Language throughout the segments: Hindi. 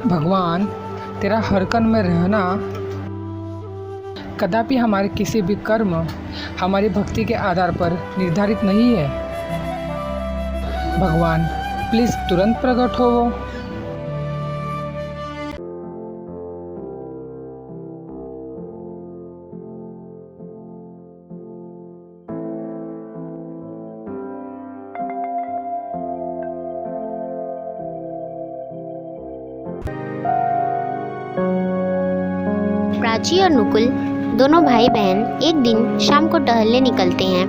भगवान, तेरा हर कण में रहना कदापि हमारे किसी भी कर्म, हमारी भक्ति के आधार पर निर्धारित नहीं है। भगवान, प्लीज़ तुरंत प्रकट होवो। प्राची और नुकुल दोनों भाई बहन एक दिन शाम को टहलने निकलते हैं।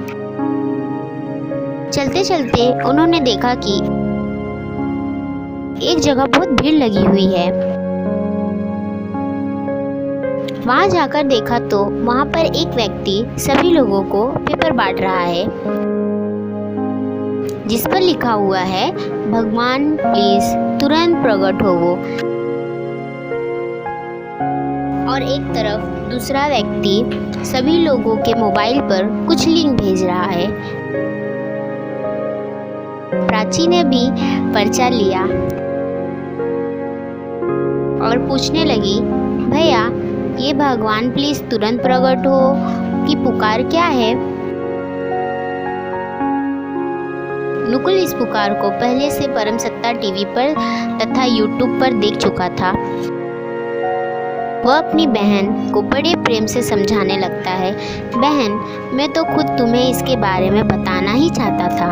चलते चलते उन्होंने देखा कि एक जगह बहुत भीड़ लगी हुई है। वहां जाकर देखा तो वहां पर एक व्यक्ति सभी लोगों को पेपर बांट रहा है, जिस पर लिखा हुआ है, भगवान प्लीज तुरंत प्रकट होवो। और एक तरफ दूसरा व्यक्ति सभी लोगों के मोबाइल पर कुछ लिंक भेज रहा है। प्राची ने भी पर्चा लिया और पूछने लगी, भैया ये भगवान प्लीज तुरंत प्रकट हो की पुकार क्या है? नुकुल इस पुकार को पहले से परम सत्ता टीवी पर तथा यूट्यूब पर देख चुका था। वह अपनी बहन को बड़े प्रेम से समझाने लगता है, बहन मैं तो खुद तुम्हें इसके बारे में बताना ही चाहता था।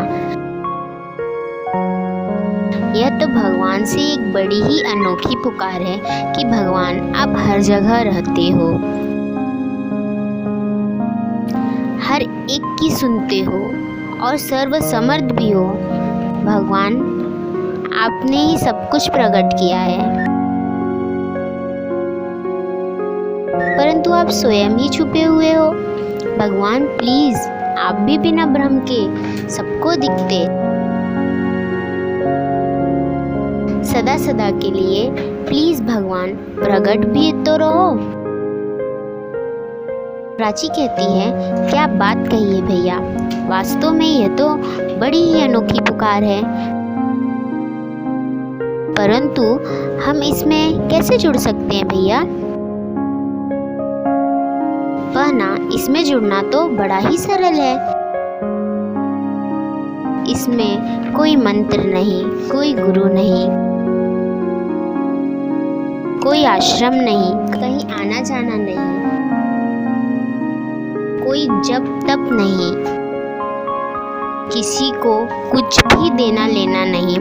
यह तो भगवान से एक बड़ी ही अनोखी पुकार है कि भगवान आप हर जगह रहते हो, हर एक की सुनते हो और सर्वसमर्थ भी हो। भगवान आपने ही सब कुछ प्रकट किया है, परंतु आप स्वयं ही छुपे हुए हो। भगवान प्लीज आप भी बिना भ्रम के सबको दिखते, सदा सदा के लिए प्लीज भगवान प्रकट भी तो रहो। प्राची कहती है, क्या बात कही है भैया, वास्तव में यह तो बड़ी ही अनोखी पुकार है, परंतु हम इसमें कैसे जुड़ सकते हैं भैया? वह ना, इसमें जुड़ना तो बड़ा ही सरल है। इसमें कोई मंत्र नहीं, कोई गुरु नहीं, कोई आश्रम नहीं, कहीं आना जाना नहीं, कोई जप तप नहीं, किसी को कुछ भी देना लेना नहीं,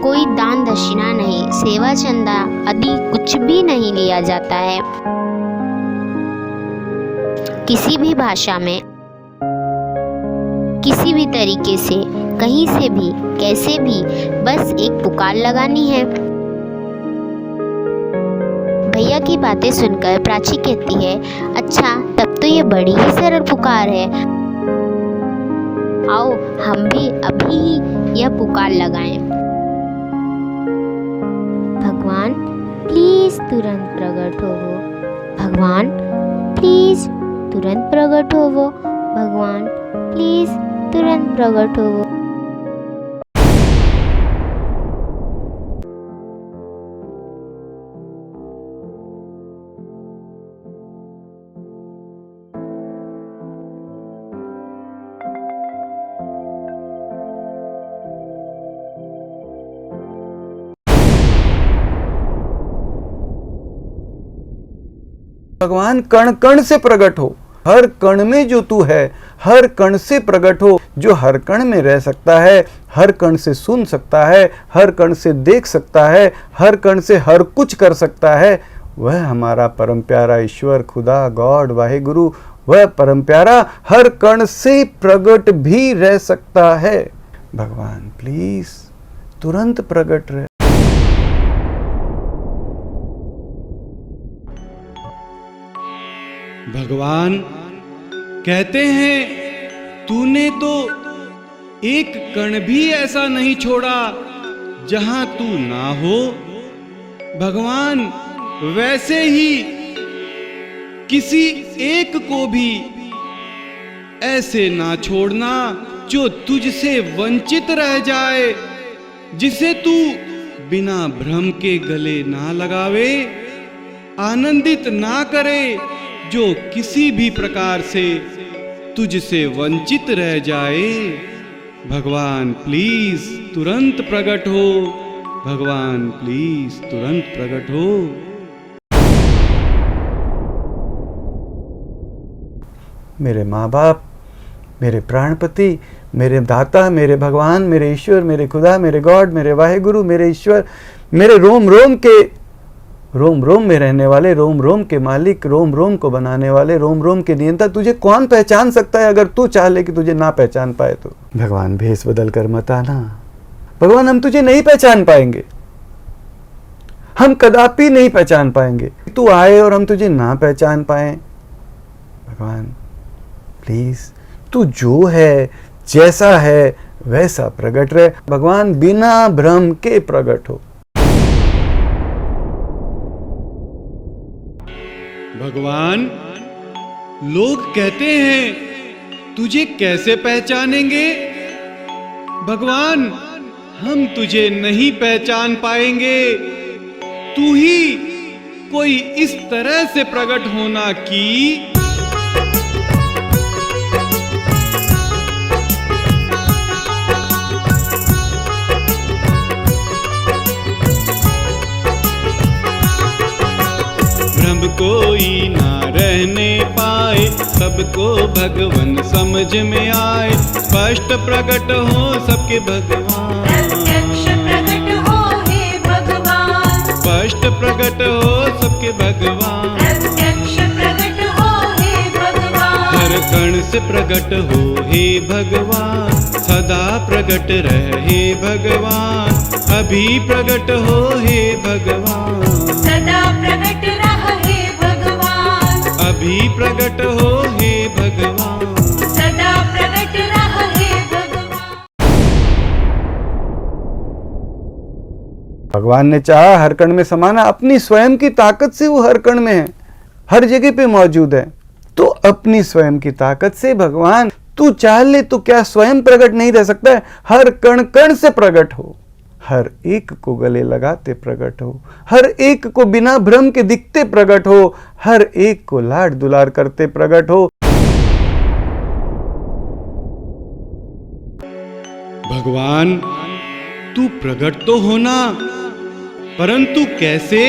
कोई दान दक्षिणा नहीं, सेवा चंदा आदि कुछ भी नहीं लिया जाता है। किसी भी भाषा में, किसी भी तरीके से, कहीं से भी, कैसे भी, बस एक पुकार लगानी है। भैया की बातें सुनकर प्राची कहती है, अच्छा तब तो ये बड़ी ही सरल पुकार है, आओ हम भी अभी ही यह पुकार लगाएं। भगवान प्लीज तुरंत प्रकट होवो, भगवान प्लीज तुरंत प्रकट होवो, भगवान प्लीज तुरंत प्रकट होवो। भगवान कण कण से प्रकट हो, हर कण में जो तू है, हर कण से प्रकट हो, जो हर कण में रह सकता है, हर कण से सुन सकता है, हर कण से देख सकता है, हर कण से हर कुछ कर सकता है, वह हमारा परम प्यारा ईश्वर खुदा गॉड वाहेगुरु, वह परम प्यारा हर कण से प्रकट भी रह सकता है। भगवान प्लीज तुरंत प्रकट रहे। भगवान कहते हैं, तूने तो एक कण भी ऐसा नहीं छोड़ा जहां तू ना हो। भगवान वैसे ही किसी एक को भी ऐसे ना छोड़ना जो तुझसे वंचित रह जाए, जिसे तू बिना भ्रम के गले ना लगावे, आनंदित ना करे जो किसी भी प्रकार से तुझसे वंचित रह जाए। भगवान प्लीज तुरंत प्रकट हो, भगवान प्लीज तुरंत प्रकट हो। मेरे माँ बाप, मेरे प्राणपति, मेरे दाता, मेरे भगवान, मेरे ईश्वर, मेरे खुदा, मेरे गॉड, मेरे वाहेगुरु, मेरे ईश्वर, मेरे रोम रोम में रहने वाले, रोम रोम के मालिक, रोम रोम को बनाने वाले, रोम रोम के नियंता, तुझे कौन पहचान सकता है अगर तू चाह ले कि तुझे ना पहचान पाए तो। भगवान भेष बदल कर मत आना। भगवान हम तुझे नहीं पहचान पाएंगे, हम कदापि नहीं पहचान पाएंगे। तू आए और हम तुझे ना पहचान पाए। भगवान प्लीज तू जो है, जैसा है वैसा प्रकट रहे। भगवान बिना भ्रम के प्रकट हो। भगवान लोग कहते हैं तुझे कैसे पहचानेंगे। भगवान हम तुझे नहीं पहचान पाएंगे। तू ही कोई इस तरह से प्रकट होना कि भ्रम कोई ना रहने पाए, सबको भगवान समझ में आए। स्पष्ट प्रकट हो सबके भगवान, प्रत्यक्ष प्रकट हो हे भगवान, स्पष्ट प्रकट हो सबके भगवान। प्रत्यक्ष प्रकट हो हे भगवान, हर कण से प्रकट हो हे भगवान, सदा प्रकट रहे भगवान। अभी प्रकट हो हे भगवान, सदा प्रकट रहे भगवान, अभी प्रकट हो हे भगवान। सदा प्रकट रहे भगवान। भगवान ने चाहा हर कण में समाना। अपनी स्वयं की ताकत से वो हर कण में है, हर जगह पे मौजूद है। तो अपनी स्वयं की ताकत से भगवान तू चाह ले तो क्या स्वयं प्रकट नहीं रह सकता है? हर कण कण से प्रकट हो, हर एक को गले लगाते प्रकट हो, हर एक को बिना भ्रम के दिखते प्रकट हो, हर एक को लाड दुलार करते प्रकट हो। भगवान तू प्रकट तो होना, परंतु कैसे?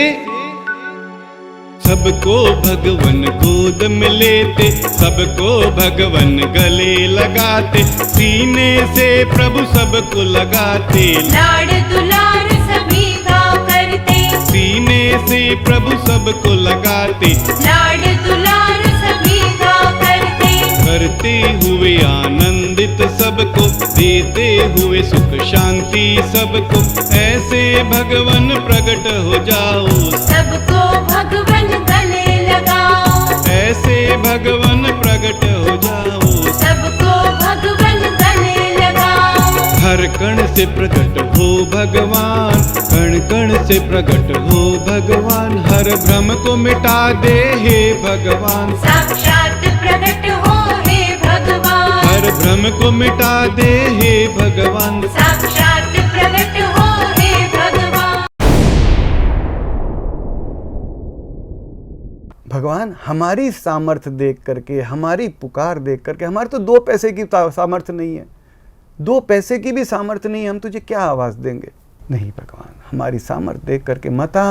सबको भगवन गोद में लेते, सबको भगवन गले लगाते, सीने से प्रभु सबको लगाते। लाड दुलार सभी का करते, सीने से प्रभु सबको लगाते, लाड दुलार सभी का करते, करते हुए आनंदित सबको, देते हुए सुख शांति सबको। ऐसे भगवन प्रकट हो जाओ, सबको भगवन गले लगाओ, ऐसे भगवन प्रकट हो जाओ। सबको भगवन गले लगाओ, हर कण से प्रकट हो भगवान, कण कण से प्रकट हो भगवान। हर भ्रम को मिटा दे हे भगवान, साक्षात प्रकट हो हे भगवान, हर भ्रम को मिटा दे हे भगवान। साक्षात प्रकट हो हे भगवान। भगवान हमारी सामर्थ्य देख करके, हमारी पुकार देख करके, हमारे तो 2 पैसे की सामर्थ्य नहीं है, 2 पैसे की भी सामर्थ्य नहीं है, हम तुझे क्या आवाज देंगे? नहीं भगवान, हमारी सामर्थ्य देख करके मता,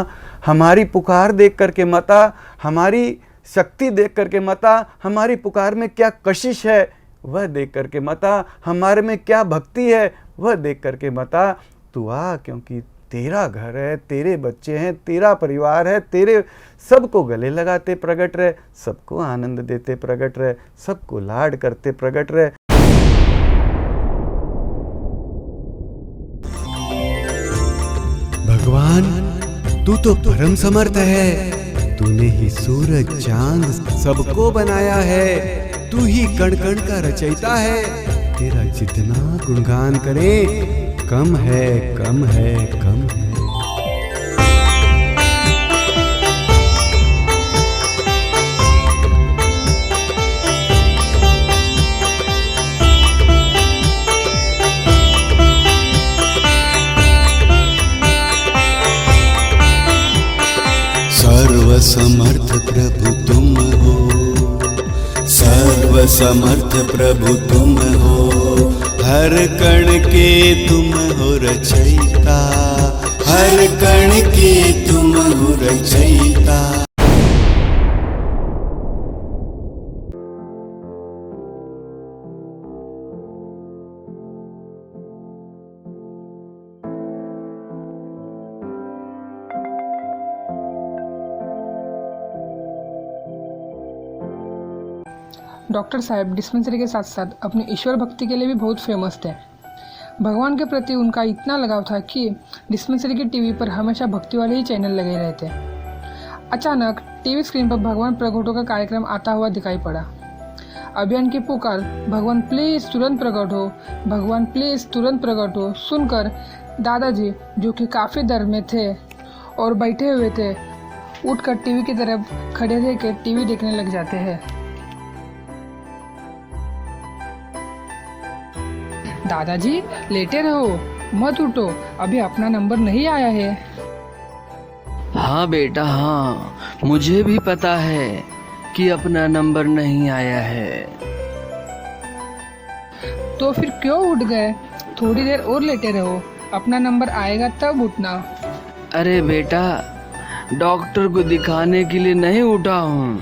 हमारी पुकार देख करके मता, हमारी शक्ति देख करके मता, हमारी पुकार में क्या कशिश है वह देख करके मता, हमारे में क्या भक्ति है वह देख करके मता। तू आ, क्योंकि तेरा घर है, तेरे बच्चे हैं, तेरा परिवार है, तेरे सबको गले लगाते प्रकट रहे, सबको आनंद देते प्रकट रहे, सबको लाड करते प्रकट रहे। भगवान तू तो परम समर्थ है, तूने ही सूरज चांद सबको बनाया है। तू ही कण कण का रचयिता है, तेरा जितना गुणगान करें कम है, कम है, कम है। समर्थ प्रभु तुम हो, सर्व समर्थ प्रभु तुम हो, हर कण के तुम हो रचयिता, हर कण के तुम हो रचयिता। डॉक्टर साहब डिस्पेंसरी के साथ साथ अपनी ईश्वर भक्ति के लिए भी बहुत फेमस थे। भगवान के प्रति उनका इतना लगाव था कि डिस्पेंसरी की टीवी पर हमेशा भक्ति वाले ही चैनल लगे रहते। अचानक टीवी स्क्रीन पर भगवान प्रगटो का कार्यक्रम आता हुआ दिखाई पड़ा। अभियान की पुकार, भगवान प्लीज तुरंत प्रकट हो, भगवान प्लीज तुरंत प्रकट हो सुनकर दादाजी, जो कि काफ़ी डर में थे और बैठे हुए थे, उठकर टीवी की तरफ खड़े रहकर टीवी देखने लग जाते हैं। दादाजी लेटे रहो, मत उठो, अभी अपना नंबर नहीं आया है। हाँ बेटा हाँ, मुझे भी पता है कि अपना नंबर नहीं आया है। तो फिर क्यों उठ गए? थोड़ी देर और लेटे रहो, अपना नंबर आएगा तब उठना। अरे बेटा, डॉक्टर को दिखाने के लिए नहीं उठा हूँ,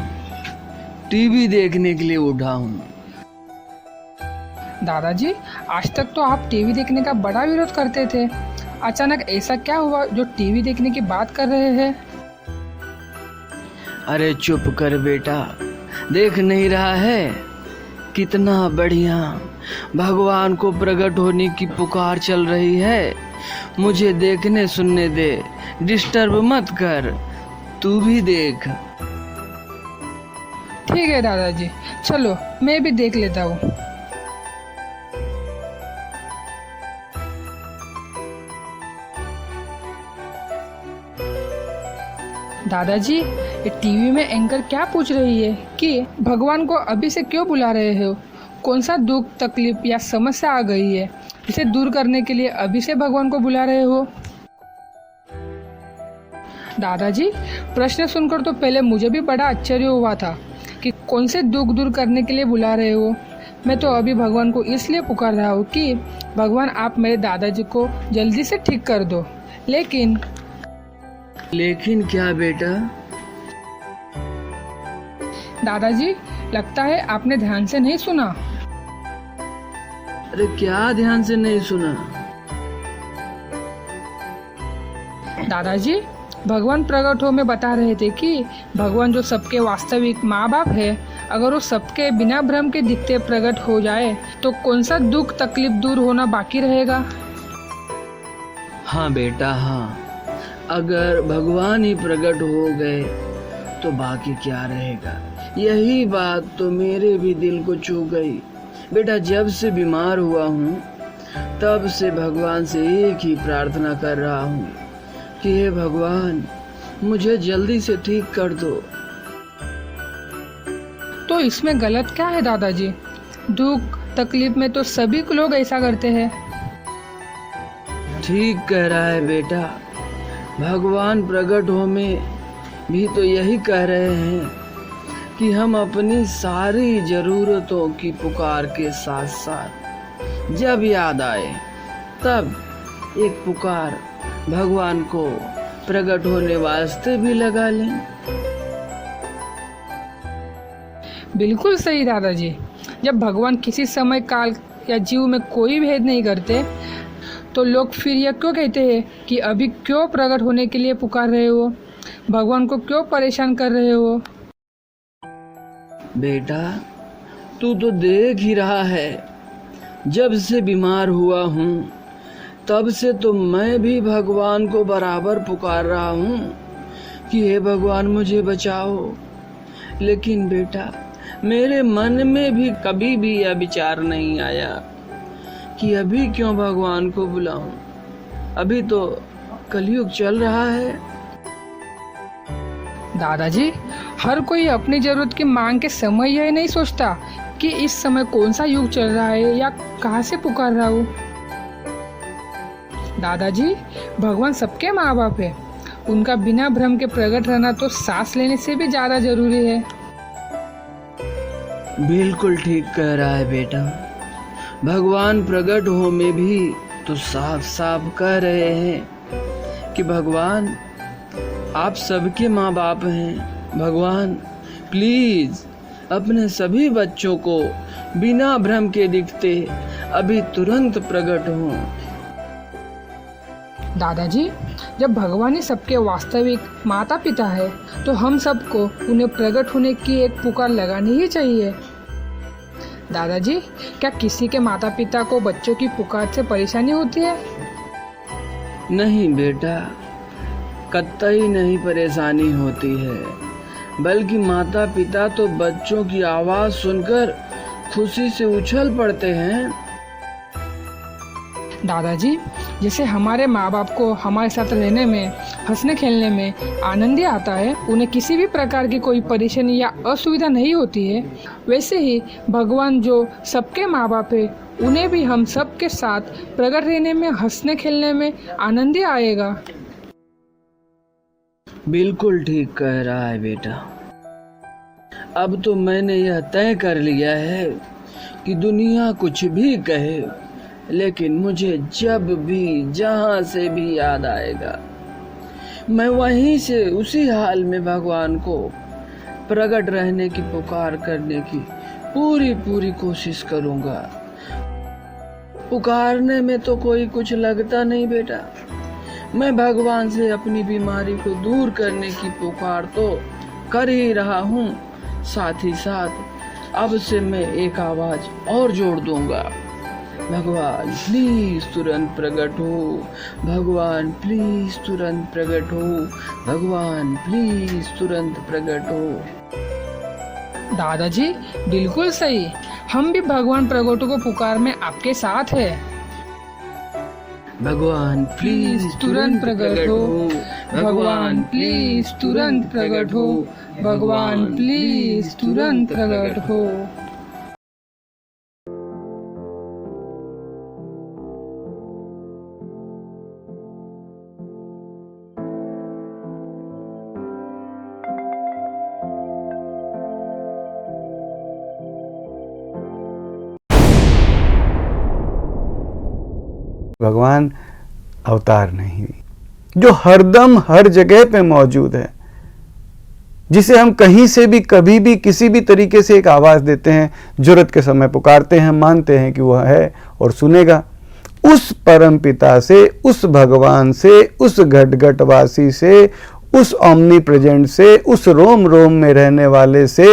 टीवी देखने के लिए उठा हूँ। दादाजी, आज तक तो आप टीवी देखने का बड़ा विरोध करते थे, अचानक ऐसा क्या हुआ जो टीवी देखने की बात कर रहे हैं? अरे चुप कर बेटा, देख नहीं रहा है कितना बढ़िया भगवान को प्रकट होने की पुकार चल रही है। मुझे देखने सुनने दे, डिस्टर्ब मत कर, तू भी देख। ठीक है दादाजी, चलो मैं भी देख लेता हूँ। दादाजी, ये टीवी में एंकर क्या पूछ रही है कि भगवान को अभी से क्यों बुला रहे हो? कौन सा दुख, तकलीफ या समस्या आ गई है, इसे दूर करने के लिए अभी से भगवान को बुला रहे हो? दादाजी, प्रश्न सुनकर तो पहले मुझे भी बड़ा आश्चर्य हुआ था कि कौन से दुख दूर करने के लिए बुला रहे हो। मैं तो अभी भगवान को इसलिए पुकार रहा हूँ कि भगवान आप मेरे दादाजी को जल्दी से ठीक कर दो। लेकिन क्या बेटा? दादाजी, लगता है आपने ध्यान से नहीं सुना। अरे क्या ध्यान से नहीं सुना? दादाजी, भगवान प्रकट हो में बता रहे थे कि भगवान जो सबके वास्तविक माँ बाप है, अगर वो सबके बिना भ्रम के दिखते प्रकट हो जाए तो कौन सा दुख तकलीफ दूर होना बाकी रहेगा? हाँ बेटा हाँ, अगर भगवान ही प्रकट हो गए तो बाकी क्या रहेगा। यही बात तो मेरे भी दिल को छू गई बेटा। जब से बीमार हुआ हूँ तब से भगवान से एक ही प्रार्थना कर रहा हूँ कि हे भगवान, मुझे जल्दी से ठीक कर दो। तो इसमें गलत क्या है दादाजी? दुख तकलीफ में तो सभी लोग ऐसा करते हैं। ठीक कह रहा है बेटा, भगवान प्रकट हो में भी तो यही कह रहे हैं कि हम अपनी सारी जरूरतों की पुकार के साथ साथ जब याद आए तब एक पुकार भगवान को प्रकट होने वास्ते भी लगा लें। बिल्कुल सही दादाजी। जब भगवान किसी समय काल या जीव में कोई भेद नहीं करते तो लोग फिर यह क्यों कहते हैं कि अभी क्यों प्रकट होने के लिए पुकार रहे हो, भगवान को क्यों परेशान कर रहे हो? बेटा, तू तो देख ही रहा है, जब से बीमार हुआ हूँ तब से तो मैं भी भगवान को बराबर पुकार रहा हूँ कि हे भगवान मुझे बचाओ। लेकिन बेटा, मेरे मन में भी कभी भी यह विचार नहीं आया कि अभी क्यों भगवान को बुलाऊं। अभी तो कलयुग चल रहा है। दादाजी, हर कोई अपनी जरूरत की मांग के समय यह नहीं सोचता कि इस समय कौन सा युग चल रहा है या कहाँ से पुकार रहा हूँ। दादाजी, भगवान सबके माँ बाप है, उनका बिना भ्रम के प्रकट रहना तो सांस लेने से भी ज्यादा जरूरी है। बिल्कुल ठीक कह रहा है बेटा। भगवान प्रकट हो में भी तो साफ साफ कह रहे हैं कि भगवान आप सबके माँ बाप हैं। भगवान प्लीज अपने सभी बच्चों को बिना भ्रम के दिखते अभी तुरंत प्रकट हों। दादाजी, जब भगवान ही सबके वास्तविक माता पिता है तो हम सबको उन्हें प्रकट होने की एक पुकार लगानी ही चाहिए। दादाजी, क्या किसी के माता पिता को बच्चों की पुकार से परेशानी होती है? नहीं बेटा, कतई नहीं परेशानी होती है, बल्कि माता पिता तो बच्चों की आवाज सुनकर खुशी से उछल पड़ते हैं। दादाजी, जैसे हमारे माँ बाप को हमारे साथ रहने में, हंसने खेलने में आनंद ही आता है, उन्हें किसी भी प्रकार की कोई परेशानी या असुविधा नहीं होती है, वैसे ही भगवान जो सबके माँ बाप है उन्हें भी हम सबके साथ प्रकट रहने में, हंसने खेलने में आनंद ही आएगा। बिल्कुल ठीक कह रहा है बेटा। अब तो मैंने यह तय कर लिया है कि दुनिया कुछ भी कहे, लेकिन मुझे जब भी जहां से भी याद आएगा मैं वहीं से उसी हाल में भगवान को प्रकट रहने की पुकार करने की पूरी कोशिश करूंगा। पुकारने में तो कोई कुछ लगता नहीं बेटा। मैं भगवान से अपनी बीमारी को दूर करने की पुकार तो कर ही रहा हूँ, साथ ही साथ अब से मैं एक आवाज और जोड़ दूंगा, भगवान प्लीज तुरंत प्रकट हो, भगवान प्लीज तुरंत प्रकट हो, भगवान प्लीज तुरंत प्रकट हो। दादाजी, बिल्कुल सही। हम भी भगवान प्रकट को पुकार में आपके साथ है। भगवान प्लीज तुरंत प्रकट हो, भगवान प्लीज तुरंत प्रकट हो, भगवान प्लीज तुरंत प्रकट हो। भगवान अवतार नहीं, जो हरदम हर जगह पे मौजूद है, जिसे हम कहीं से भी कभी भी किसी भी तरीके से एक आवाज देते हैं, जरूरत के समय पुकारते हैं, मानते हैं कि वह है और सुनेगा। उस परम पिता से, उस भगवान से, उस घट घटवासी से, उस ओमनी प्रेजेंट से, उस रोम रोम में रहने वाले से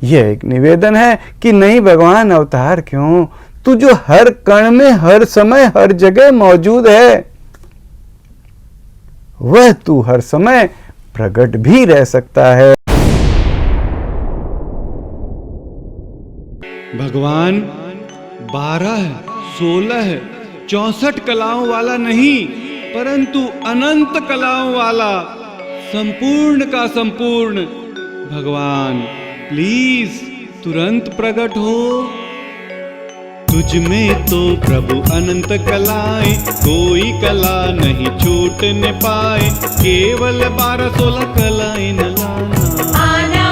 यह एक निवेदन है कि नहीं भगवान अवतार क्यों, तू जो हर कण में, हर समय, हर जगह मौजूद है, वह तू हर समय प्रकट भी रह सकता है। भगवान 12, 16, 64 कलाओं वाला नहीं, परंतु अनंत कलाओं वाला, संपूर्ण का संपूर्ण भगवान प्लीज तुरंत प्रकट हो। तुझ में तो प्रभु अनंत कलाएं, कोई कला नहीं छूटने पाए, केवल 12-16 कलाएं न लाना, आना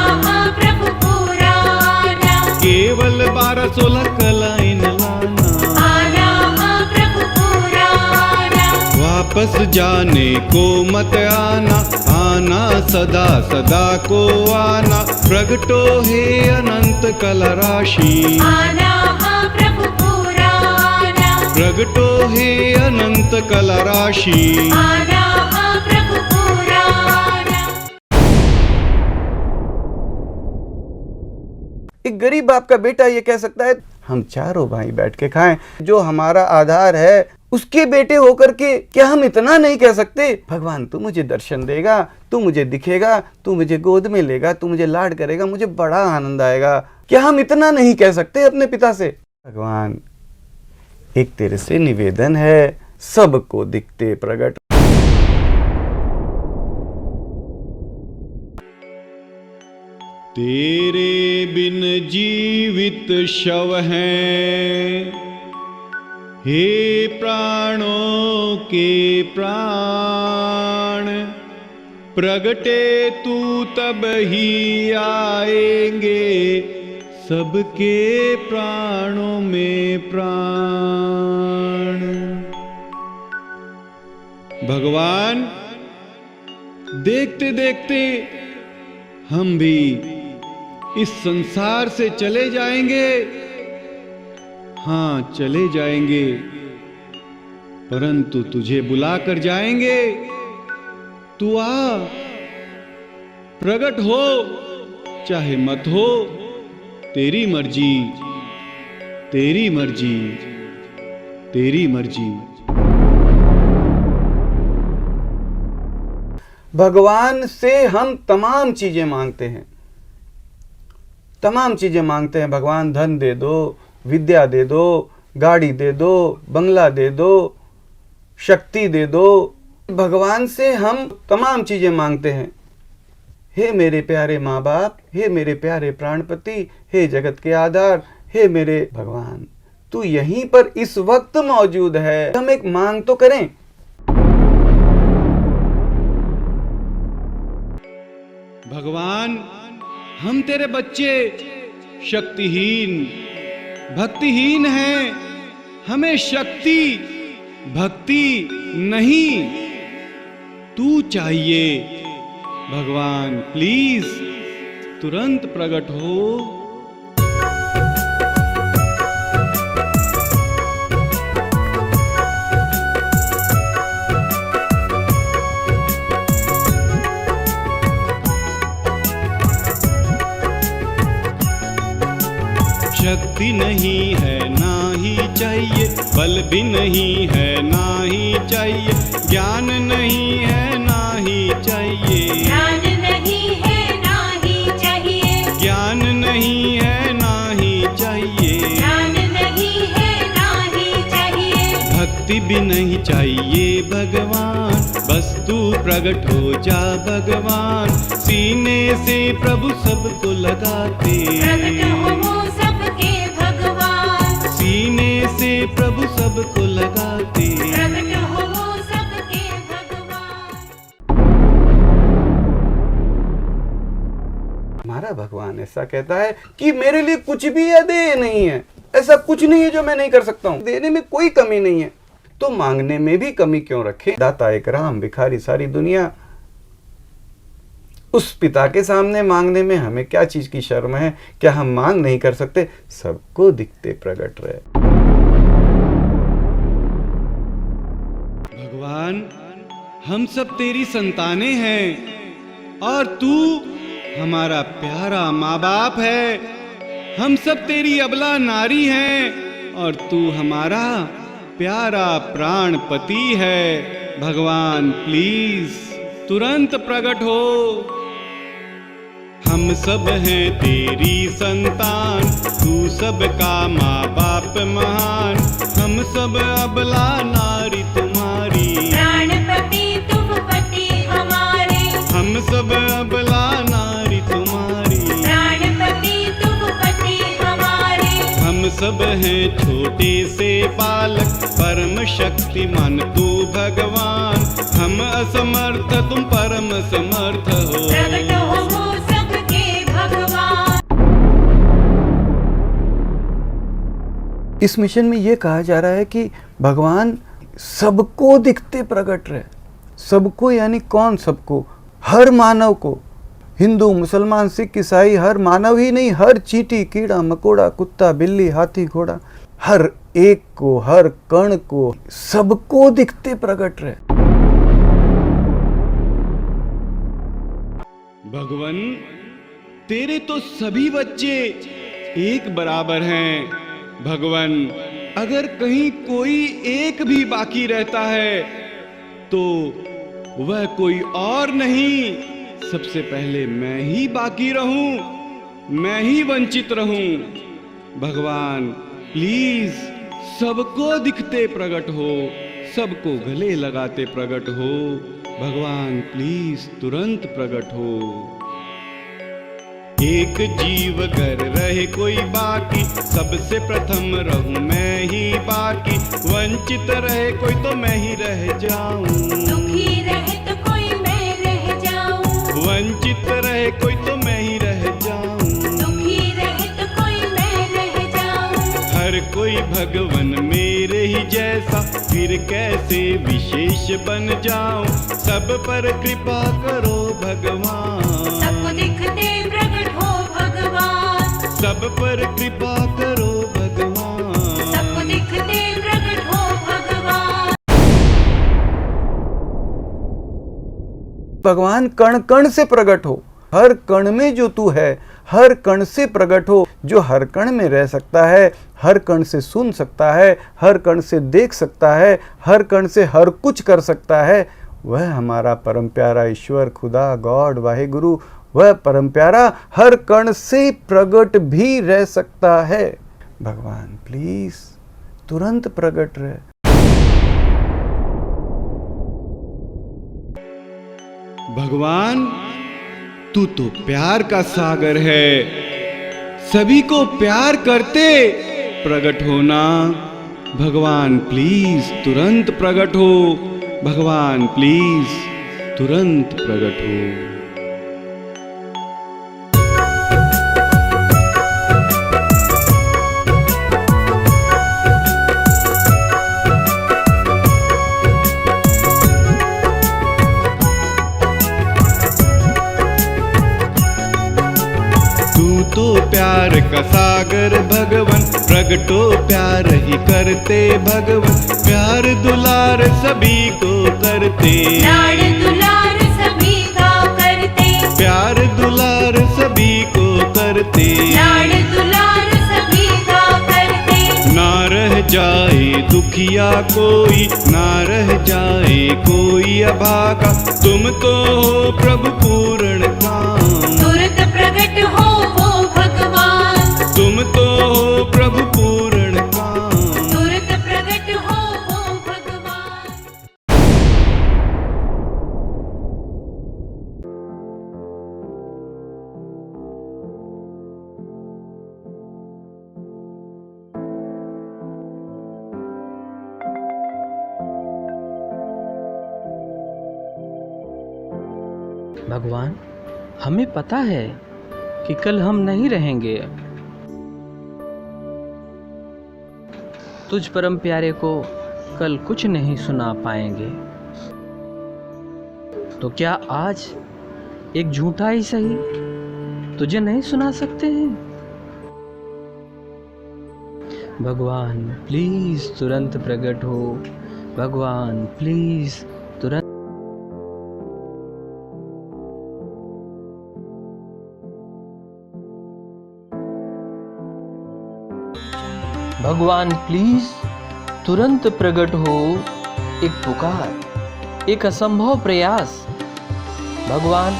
प्रभु पूरा आना, केवल 12-16 कलाएं न लाना, आना प्रभु पूरा आना, वापस जाने को मत आना, आना सदा सदा को आना, प्रगटो हे अनंत कला राशि, आना प्रभु पूरा आना, प्रगटो हे अनंत कला राशि, आना प्रभु पूरा आना। एक गरीब बाप का बेटा ये कह सकता है हम चारों भाई बैठ के खाएं, जो हमारा आधार है उसके बेटे होकर के क्या हम इतना नहीं कह सकते, भगवान तू मुझे दर्शन देगा, तू मुझे दिखेगा, तू मुझे गोद में लेगा, तू मुझे लाड करेगा, मुझे बड़ा आनंद आएगा। क्या हम इतना नहीं कह सकते अपने पिता से? भगवान एक तेरे से निवेदन है, सबको दिखते प्रकट। तेरे बिन जीवित शव हैं, हे प्राणों के प्राण, प्रगटे तू तब ही आएंगे, सबके प्राणों में प्राण। भगवान, देखते देखते हम भी इस संसार से चले जाएंगे। हाँ, चले जाएंगे, परंतु तुझे बुला कर जाएंगे। तू आ, प्रकट हो चाहे मत हो, तेरी मर्जी, तेरी मर्जी, तेरी मर्जी। भगवान से हम तमाम चीजें मांगते हैं, तमाम चीजें मांगते हैं। भगवान धन दे दो, विद्या दे दो, गाड़ी दे दो, बंगला दे दो, शक्ति दे दो। भगवान से हम तमाम चीजें मांगते हैं। हे मेरे प्यारे माँ बाप, हे मेरे प्यारे प्राणपति, हे जगत के आधार, हे मेरे भगवान, तू यहीं पर इस वक्त मौजूद है। हम एक मांग तो करें। भगवान, हम तेरे बच्चे शक्तिहीन, भक्तिहीन हैं। हमें शक्ति, भक्ति नहीं, तू चाहिए। भगवान प्लीज तुरंत प्रकट हो। शक्ति नहीं है ना ही चाहिए, बल भी नहीं है ना ही चाहिए, ज्ञान नहीं है ना ही चाहिए, ज्ञान नहीं है ना ही चाहिए, ज्ञान नहीं है ना ही चाहिए, ज्ञान नहीं है ना ही चाहिए, भक्ति भी नहीं चाहिए। भगवान बस तू प्रकट हो जा। भगवान सीने से प्रभु सबको लगाते, प्रकट हो वो सबके भगवान, सीने से प्रभु सबको लगाते, प्रकट हो वो सबके भगवान। हमारा भगवान ऐसा कहता है कि मेरे लिए कुछ भी है दे नहीं है, ऐसा कुछ नहीं है जो मैं नहीं कर सकता हूं, देने में कोई कमी नहीं है, तो मांगने में भी कमी क्यों रखे। दाता एक राम, भिखारी सारी दुनिया। उस पिता के सामने मांगने में हमें क्या चीज की शर्म है? क्या हम मांग नहीं कर सकते? सबको दिखते प्रकट रहे। भगवान, हम सब तेरी संतानें हैं और तू हमारा प्यारा माँ बाप है। हम सब तेरी अबला नारी हैं और तू हमारा प्यारा प्राणपति है। भगवान प्लीज तुरंत प्रकट हो। हम सब हैं तेरी संतान, तू सबका माँ बाप महान। हम सब अबला नारी तुम्हारी, प्राणपति तुम पति हमारे, हम सब अबला नारी तुम्हारी, प्राणपति तुम पति हमारे, हम सब हैं छोटे से बालक, परम शक्तिमान तू भगवान। हम असमर्थ तुम परम समर्थ हो। प्रकट हो वो सबके भगवान। इस मिशन में यह कहा जा रहा है कि भगवान सबको दिखते प्रकट रहे। सबको यानी कौन सबको? हर मानव को। हिंदू, मुसलमान, सिख, ईसाई, हर मानव ही नहीं, हर चींटी, कीड़ा, मकोड़ा, कुत्ता, बिल्ली, हाथी, घोड़ा, हर एक को, हर कण को, सबको दिखते प्रकट रहे। भगवान, तेरे तो सभी बच्चे एक बराबर हैं। भगवान, अगर कहीं कोई एक भी बाकी रहता है तो वह कोई और नहीं, सबसे पहले मैं ही बाकी रहूं, मैं ही वंचित रहूं। भगवान प्लीज सबको दिखते प्रकट हो, सबको गले लगाते प्रकट हो। भगवान प्लीज तुरंत प्रकट हो। एक जीव अगर रहे कोई बाकी, सबसे प्रथम रहूं मैं ही बाकी। वंचित रहे कोई तो मैं ही रह जाऊं, दुखी रहे तो कोई मैं रह जाऊं, वंचित रहे कोई तो मैं ही रह जाऊं, दुखी रहे तो कोई मैं रह जाऊं। हर कोई भगवन मेरे ही जैसा, फिर कैसे विशेष बन जाऊं। सब पर कृपा करो भगवान, सबको दिखते प्रकट हो भगवान, सब पर कृपा करो भगवान। सबको दिखते प्रकट हो भगवान। भगवान कण कण से प्रकट हो, हर कण में जो तू है, हर कण से प्रकट हो। जो हर कण में रह सकता है, हर कण से सुन सकता है, हर कण से देख सकता है, हर कण से हर कुछ कर सकता है, वह हमारा परम प्यारा ईश्वर खुदा गॉड वाहेगुरु, वह परम प्यारा हर कण से प्रकट भी रह सकता है। भगवान प्लीज तुरंत प्रकट रहे। भगवान तू तो प्यार का सागर है, सभी को प्यार करते प्रकट होना। भगवान प्लीज तुरंत प्रकट हो, भगवान प्लीज तुरंत प्रकट हो। तू तो प्यार का सागर भगवन, प्रगटो प्यार ही करते भगवन। प्यार दुलार सभी को करते, लाड़ दुलार सभी का करते, प्यार दुलार सभी को करते। लाड़ दुलार सभी का करते। ना रह जाए दुखिया कोई, ना रह जाए कोई अभागा। तुम तो हो प्रभु पूर्ण काम, तुरंत प्रकट हो वो भगवान, तुम तो हो प्रभु पूर्ण काम। तुरंत प्रकट हो वो भगवान। भगवान हमें पता है कि कल हम नहीं रहेंगे। तुझ परम प्यारे को कल कुछ नहीं सुना पाएंगे, तो क्या आज एक झूठा ही सही तुझे नहीं सुना सकते हैं? भगवान प्लीज तुरंत प्रकट हो, भगवान प्लीज तुरंत। भगवान प्लीज तुरंत प्रकट हो। एक पुकार, एक असंभव प्रयास। भगवान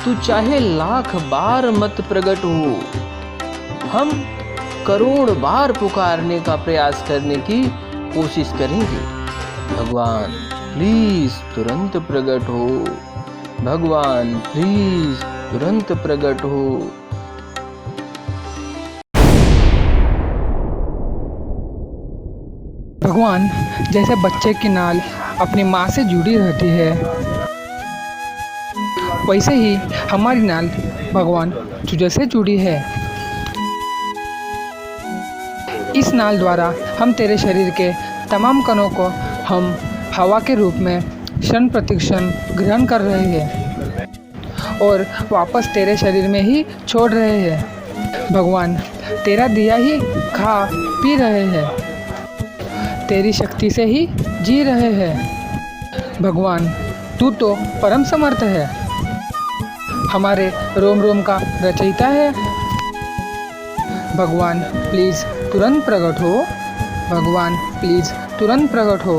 तू चाहे लाख बार मत प्रकट हो, हम करोड़ बार पुकारने का प्रयास करने की कोशिश करेंगे। भगवान प्लीज तुरंत प्रकट हो, भगवान प्लीज तुरंत प्रकट हो। भगवान जैसे बच्चे की नाल अपनी माँ से जुड़ी रहती है, वैसे ही हमारी नाल भगवान तुझे से जुड़ी है। इस नाल द्वारा हम तेरे शरीर के तमाम कणों को हम हवा के रूप में क्षण प्रतिक्षण ग्रहण कर रहे हैं और वापस तेरे शरीर में ही छोड़ रहे हैं। भगवान तेरा दिया ही खा पी रहे हैं, तेरी शक्ति से ही जी रहे हैं। भगवान तू तो परम समर्थ है, हमारे रोम रोम का रचयिता है। भगवान प्लीज़ तुरंत प्रकट हो, भगवान प्लीज़ तुरंत प्रकट हो।